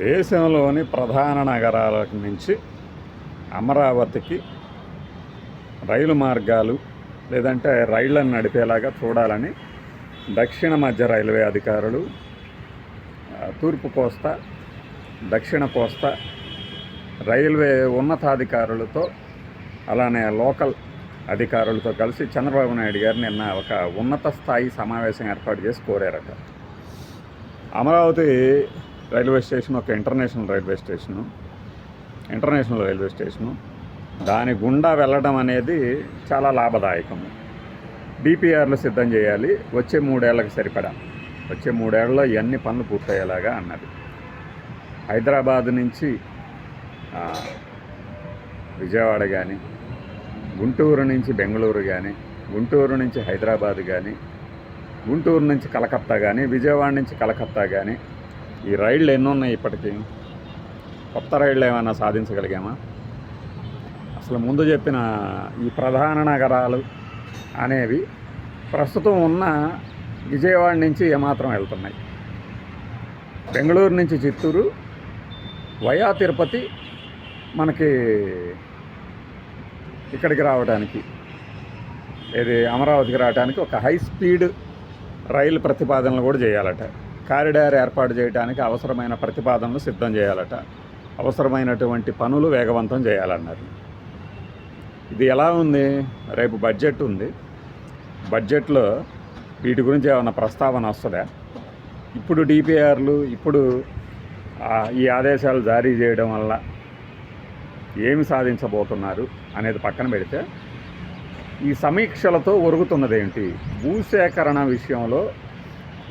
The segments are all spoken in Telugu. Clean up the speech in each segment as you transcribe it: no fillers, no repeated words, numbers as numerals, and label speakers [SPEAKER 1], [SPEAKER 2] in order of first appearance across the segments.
[SPEAKER 1] దేశంలోని ప్రధాన నగరాల నుంచి అమరావతికి రైలు మార్గాలు లేదంటే రైళ్లను నడిపేలాగా చూడాలని దక్షిణ మధ్య రైల్వే అధికారులు, తూర్పు కోస్తా, దక్షిణ కోస్తా రైల్వే ఉన్నతాధికారులతో అలానే లోకల్ అధికారులతో కలిసి చంద్రబాబు నాయుడు గారు నిన్న ఒక ఉన్నత స్థాయి సమావేశం ఏర్పాటు చేసి కోరారట. అమరావతి రైల్వే స్టేషన్ ఒక ఇంటర్నేషనల్ రైల్వే స్టేషను. దాని గుండా వెళ్ళడం అనేది చాలా లాభదాయకము. డిపిఆర్లు సిద్ధం చేయాలి, వచ్చే 3 ఏళ్ళకి సరిపడా. వచ్చే 3 ఏళ్ళలో ఇవన్నీ పనులు పూర్తయ్యేలాగా అన్నది. హైదరాబాద్ నుంచి విజయవాడ కానీ, గుంటూరు నుంచి బెంగళూరు కానీ, గుంటూరు నుంచి హైదరాబాద్ కానీ, గుంటూరు నుంచి కలకత్తా కానీ, విజయవాడ నుంచి కలకత్తా కానీ, ఈ రైళ్ళు ఎన్ని ఉన్నాయి ఇప్పటికీ? కొత్త రైళ్ళు ఏమైనా సాధించగలిగామా? అసలు ముందు చెప్పిన ఈ ప్రధాన నగరాలు అనేవి ప్రస్తుతం ఉన్న విజయవాడ నుంచి ఏమాత్రం వెళ్తున్నాయి? బెంగళూరు నుంచి చిత్తూరు వయా తిరుపతి మనకి ఇక్కడికి రావడానికి, అమరావతికి రావడానికి ఒక హై స్పీడ్ రైలు ప్రతిపాదనలు కూడా చేయాలట. కారిడార్ ఏర్పాటు చేయడానికి అవసరమైన ప్రతిపాదనలు సిద్ధం చేయాలట. అవసరమైనటువంటి పనులు వేగవంతం చేయాలన్నారు. ఇది ఎలా ఉంది? రేపు బడ్జెట్ ఉంది. బడ్జెట్లో వీటి గురించి ఏమైనా ప్రస్తావన వస్తుందా? ఇప్పుడు డిపిఆర్లు, ఇప్పుడు ఈ ఆదేశాలు జారీ చేయడం వల్ల ఏమి సాధించబోతున్నారు అనేది పక్కన పెడితే, ఈ సమీక్షలతో ఒరుగుతున్నదేంటి? భూసేకరణ విషయంలో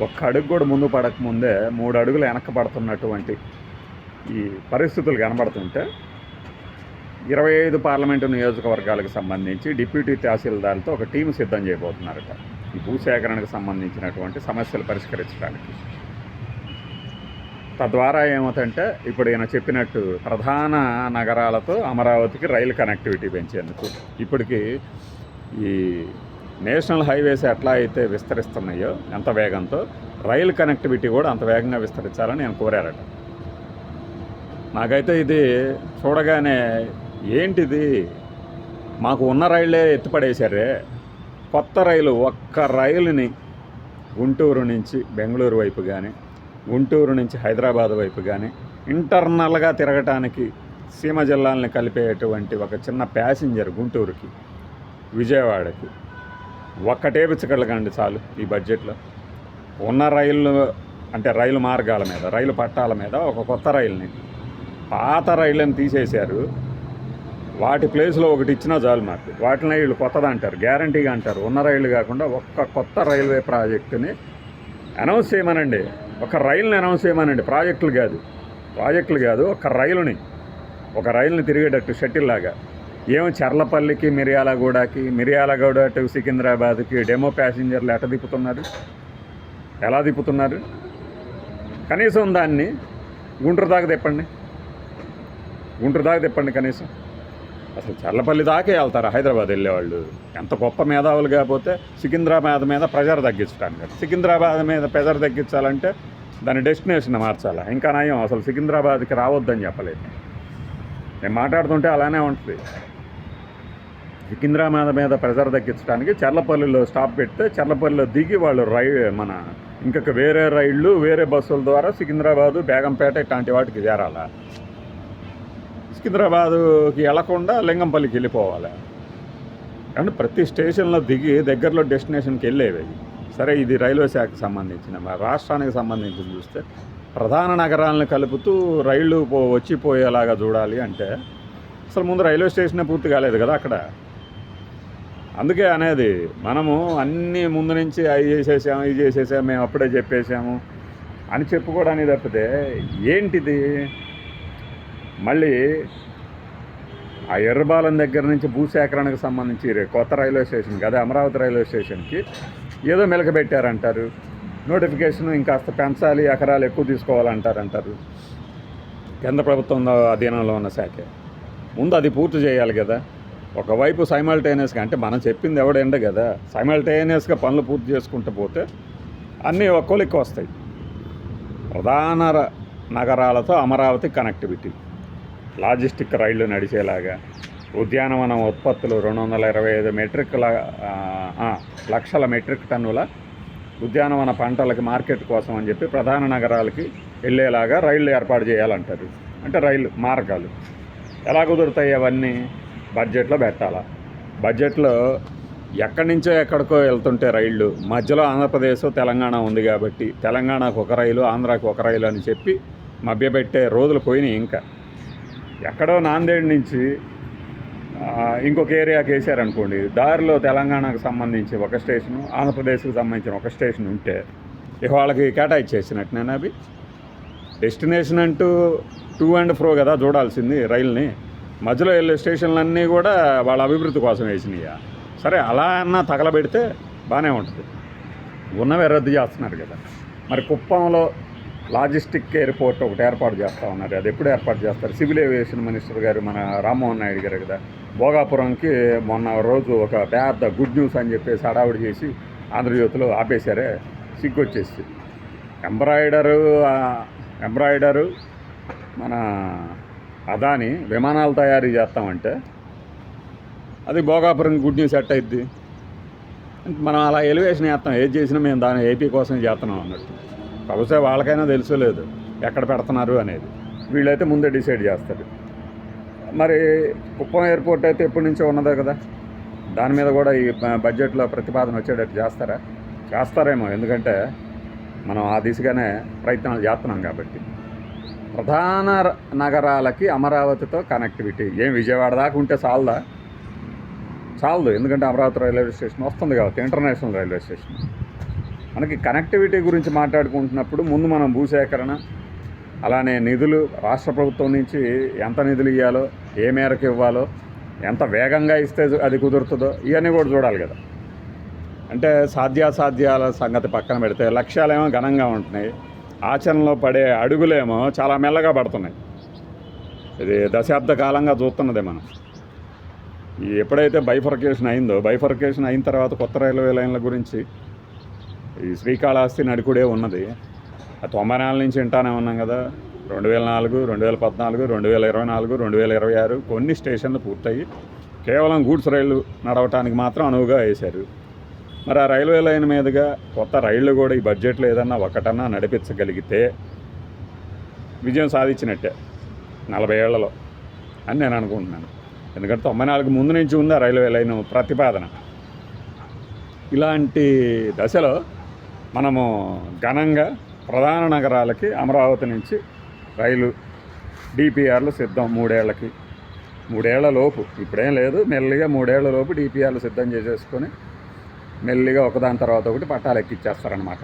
[SPEAKER 1] ఒక్క అడుగు కూడా ముందు పడకముందే 3 అడుగులు వెనక్కి పడుతున్నటువంటి ఈ పరిస్థితులు కనబడుతుంటే, 25 పార్లమెంటు నియోజకవర్గాలకు సంబంధించి డిప్యూటీ తహసీల్దార్లతో ఒక టీం సిద్ధం చేయబోతున్నారట ఈ భూసేకరణకు సంబంధించినటువంటి సమస్యలు పరిష్కరించడానికి. తద్వారా ఏమవుతుందంటే, ఇప్పుడు ఈయన చెప్పినట్టు ప్రధాన నగరాలతో అమరావతికి రైలు కనెక్టివిటీ పెంచేందుకు ఇప్పటికీ ఈ నేషనల్ హైవేస్ ఎట్లా అయితే విస్తరిస్తున్నాయో ఎంత వేగంతో, రైలు కనెక్టివిటీ కూడా అంత వేగంగా విస్తరించాలని నేను కోరారట. నాకైతే ఇది చూడగానే ఏంటిది, మాకు ఉన్న రైళ్ళే ఎత్తిపడేశారే. కొత్త రైలు, ఒక్క రైలుని గుంటూరు నుంచి బెంగళూరు వైపు కానీ, గుంటూరు నుంచి హైదరాబాద్ వైపు కానీ ఇంటర్నల్గా తిరగటానికి సీమ జిల్లాలని కలిపేటువంటి ఒక చిన్న ప్యాసింజర్ గుంటూరుకి, విజయవాడకి ఒక్కటేపించగలగండి చాలు ఈ బడ్జెట్లో. ఉన్న రైళ్ళు అంటే రైలు మార్గాల మీద, రైలు పట్టాల మీద ఒక కొత్త రైలుని, పాత రైళ్ళని తీసేశారు. వాటి ప్లేస్లో ఒకటి ఇచ్చినా చాలు మాకు. వాటిని వీళ్ళు కొత్తది అంటారు, గ్యారంటీగా అంటారు. ఉన్న రైళ్ళు కాకుండా ఒక్క కొత్త రైల్వే ప్రాజెక్టుని అనౌన్స్ చేయమనండి. ఒక రైలుని అనౌన్స్ చేయమనండి, ప్రాజెక్టులు కాదు. ఒక రైలుని తిరిగేటట్టు షటిల్ లాగా. ఏమో చర్లపల్లికి, మిర్యాలగూడ టు సికింద్రాబాద్కి డెమో ప్యాసింజర్లు ఎలా తిప్పుతున్నారు? కనీసం దాన్ని గుంటూరు దాకా తిప్పండి కనీసం. అసలు చర్లపల్లి దాకే వెళ్తారు హైదరాబాద్ వెళ్ళేవాళ్ళు. ఎంత గొప్ప మేధావులు కాకపోతే సికింద్రాబాద్ మీద ప్రెజర్ తగ్గించడానికి. సికింద్రాబాద్ మీద ప్రెజర్ తగ్గించాలంటే దాని డెస్టినేషన్ మార్చాలా? ఇంకా నయం అసలు సికింద్రాబాద్కి రావద్దని చెప్పలేదు. నేను మాట్లాడుతుంటే అలానే ఉంటుంది. సికింద్రాబాద్ మీద ప్రెజర్ తగ్గించడానికి చర్లపల్లిలో స్టాప్ పెడితే చర్లపల్లిలో దిగి వాళ్ళు ఇంకొక వేరే రైళ్ళు, వేరే బస్సుల ద్వారా సికింద్రాబాదు, బేగంపేట ఇట్లాంటి వాటికి చేరాలా? సికింద్రాబాదుకి వెళ్లకుండా లింగంపల్లికి వెళ్ళిపోవాలి. అంటే ప్రతి స్టేషన్లో దిగి దగ్గరలో డెస్టినేషన్కి వెళ్ళేవి. సరే, ఇది రైల్వే శాఖకు సంబంధించిన, రాష్ట్రానికి సంబంధించి చూస్తే ప్రధాన నగరాలను కలుపుతూ రైళ్ళు వచ్చిపోయేలాగా చూడాలి అంటే అసలు ముందు రైల్వే స్టేషనే పూర్తి కాలేదు కదా అక్కడ. అందుకే అనేది, మనము అన్నీ ముందు నుంచి ఇది చేసేసాము, మేము అప్పుడే చెప్పేసాము అని చెప్పుకోవడానికి తప్పితే ఏంటిది? మళ్ళీ ఆ ఎర్రబాలెం దగ్గర నుంచి భూసేకరణకు సంబంధించి కొత్త రైల్వే స్టేషన్ కదా, అమరావతి రైల్వే స్టేషన్కి ఏదో మెలకబెట్టారంటారు. నోటిఫికేషన్ ఇంకాస్త పెంచాలి, ఎకరాలు ఎక్కువ తీసుకోవాలంటారు. కేంద్ర ప్రభుత్వం అధీనంలో ఉన్న శాఖే. ముందు అది పూర్తి చేయాలి కదా. ఒకవైపు సైమల్టేనియస్గా, అంటే మనం చెప్పింది ఎవడండ కదా, సైమల్టేనియస్గా పనులు పూర్తి చేసుకుంటూ పోతే అన్నీ ఒక్కోలిక్కి వస్తాయి. ప్రధాన నగరాలతో అమరావతి కనెక్టివిటీ, లాజిస్టిక్ రైళ్లు నడిచేలాగా, ఉద్యానవన ఉత్పత్తులు 225 లక్షల మెట్రిక్ టన్నుల ఉద్యానవన పంటలకి మార్కెట్ కోసం అని చెప్పి ప్రధాన నగరాలకి వెళ్ళేలాగా రైళ్లు ఏర్పాటు చేయాలంటారు. అంటే రైలు మార్గాలు ఎలా కుదురుతాయి? అవన్నీ బడ్జెట్లో పెట్టాలా. బడ్జెట్లో ఎక్కడి నుంచో ఎక్కడికో వెళ్తుంటే రైళ్ళు మధ్యలో ఆంధ్రప్రదేశ్ తెలంగాణ ఉంది కాబట్టి తెలంగాణకు ఒక రైలు, ఆంధ్రాకు ఒక రైలు అని చెప్పి మభ్యపెట్టే రోజులు పోయినాయి. ఇంకా ఎక్కడో నాందేడ్ నుంచి ఇంకొక ఏరియాకి వేసారనుకోండి, దారిలో తెలంగాణకు సంబంధించి ఒక స్టేషను, ఆంధ్రప్రదేశ్కి సంబంధించిన ఒక స్టేషన్ ఉంటే ఇక వాళ్ళకి కేటాయించేసినట్టు. నేను అవి డెస్టినేషన్ అంటూ టూ అండ్ ఫ్రో కదా చూడాల్సింది రైల్ని. మధ్యలో వెళ్ళే స్టేషన్లన్నీ కూడా వాళ్ళ అభివృద్ధి కోసం వేసినాయా? సరే, అలా అన్నా తగలబెడితే బాగానే ఉంటుంది. ఉన్నవే రద్దు చేస్తున్నారు కదా. మరి కుప్పంలో లాజిస్టిక్ ఎయిర్పోర్ట్ ఒకటి ఏర్పాటు చేస్తూ ఉన్నారు. అది ఎప్పుడు ఏర్పాటు చేస్తారు? సివిల్ ఏవియేషన్ మినిస్టర్ గారు మన రామ్మోహన్ నాయుడు గారు కదా భోగాపురంకి మొన్న రోజు ఒక పెద్ద గుడ్ న్యూస్ అని చెప్పేసి హడావుడి చేసి ఆంధ్రజ్యోతిలో ఆపేశారే, సిగ్గొచ్చేసి. ఎంబ్రాయిడరు మన అదాని విమానాలు తయారీ చేస్తామంటే అది భోగాపురం గుడ్ న్యూస్ ఎట్ అయింది. మనం అలా ఎలివేషన్ చేస్తాం, ఏది చేసినా మేము దాని ఏపీ కోసం చేస్తున్నాం అన్నట్టు. బహుశా వాళ్ళకైనా తెలుసో లేదు ఎక్కడ పెడుతున్నారు అనేది. వీళ్ళైతే ముందే డిసైడ్ చేస్తారు. మరి కుప్పం ఎయిర్పోర్ట్ అయితే ఎప్పటి నుంచో ఉన్నదే కదా, దాని మీద కూడా ఈ బడ్జెట్లో ప్రతిపాదన వచ్చేటట్టు చేస్తారేమో. ఎందుకంటే మనం ఆ దిశగానే ప్రయత్నాలు చేస్తున్నాం కాబట్టి. ప్రధాన నగరాలకి అమరావతితో కనెక్టివిటీ ఏం విజయవాడ దాకా ఉంటే చాలదు. ఎందుకంటే అమరావతి రైల్వే స్టేషన్ వస్తుంది కాబట్టి, ఇంటర్నేషనల్ రైల్వే స్టేషన్. మనకి కనెక్టివిటీ గురించి మాట్లాడుకుంటున్నప్పుడు ముందు మనం భూసేకరణ, అలానే నిధులు, రాష్ట్ర ప్రభుత్వం నుంచి ఎంత నిధులు ఇవ్వాలో, ఏ మేరకు ఇవ్వాలో, ఎంత వేగంగా ఇస్తే అది కుదురుతుందో ఇవన్నీ కూడా చూడాలి కదా. అంటే సాధ్యాసాధ్యాల సంగతి పక్కన పెడితే లక్ష్యాలేమో ఘనంగా ఉంటున్నాయి, ఆచరణలో పడే అడుగులేమో చాలా మెల్లగా పడుతున్నాయి. ఇది దశాబ్ద కాలంగా చూస్తున్నదే మనం. ఎప్పుడైతే బైఫర్కేషన్ అయిన తర్వాత కొత్త రైల్వే లైన్ల గురించి ఈ శ్రీకాళహస్తి నడికుడే ఉన్నది. 94 నుంచి వింటానే ఉన్నాం కదా. 2004, 2014, 2024, 2026 కొన్ని స్టేషన్లు పూర్తయి కేవలం గూడ్స్ రైళ్ళు నడవటానికి మాత్రం అనువుగా వేశారు. మరి ఆ రైల్వే లైన్ మీదుగా కొత్త రైళ్ళు కూడా ఈ బడ్జెట్లో ఏదన్నా ఒకటన్నా నడిపించగలిగితే విజయం సాధించినట్టే 40 ఏళ్లలో అని నేను అనుకుంటున్నాను. ఎందుకంటే 94 ముందు నుంచి ఉంది ఆ రైల్వే లైన్ ప్రతిపాదన. ఇలాంటి దశలో మనము ఘనంగా ప్రధాన నగరాలకి అమరావతి నుంచి రైలు డిపిఆర్లు సిద్ధం 3 ఏళ్ళకి. 3 ఏళ్లలోపు ఇప్పుడేం లేదు, మెల్లిగా 3 ఏళ్లలోపు డిపిఆర్లు సిద్ధం చేసేసుకొని మెల్లిగా ఒకదాని తర్వాత ఒకటి పట్టాలు ఎక్కిచ్చేస్తారనమాట.